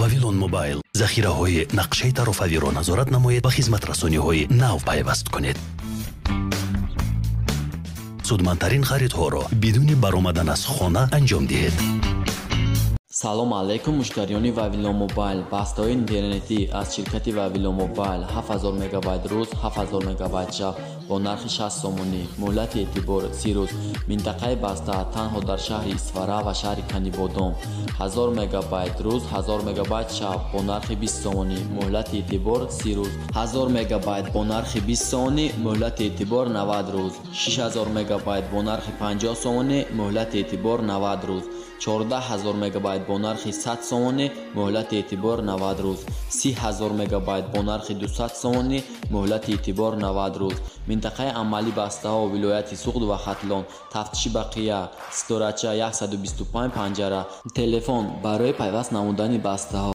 Вавилон Mobile захираҳои нақшаи тарофавиро назорат намоед ва хизматрасониҳои нав пайваст конед. судмандтарин харидҳоро бидуни баромадан аз хона анҷом диҳед. салом алейкум муштариёни Вавилон Mobile. бастаҳои интернетӣ аз ширкати Вавилон Mobile 7000 мегабайт рӯз, 7000 мегабайт шаб бо нархи 60 сомонӣ. муҳлати эътибор 30 рӯз. минтақаи баста танҳо дар шаҳри Исфара ва шаҳри Канибодом. 1000 мегабайт рӯз, 1000 мегабайт шаб бо нархи 20 сомонӣ. муҳлати эътибор 30 рӯз. 1000 мегабайт бо нархи 20 сомонӣ. муҳлати эътибор 90 рӯз. 6000 мегабайт бо нархи 50 сомонӣ. муҳлати эътибор 90 рӯз. 14000 мегабайт бо нархи 100 сомонӣ. муҳлати эътибор 90 рӯз. 30000 мегабайт бо нархи 200 сомонӣ. муҳлати эътибор 90 рӯз. минтақаи амалии бастаҳо вилояти Суғд ва Хатлон. тафтиши бақия ситорача 125 панҷара. телефон барои пайваст намудани бастаҳо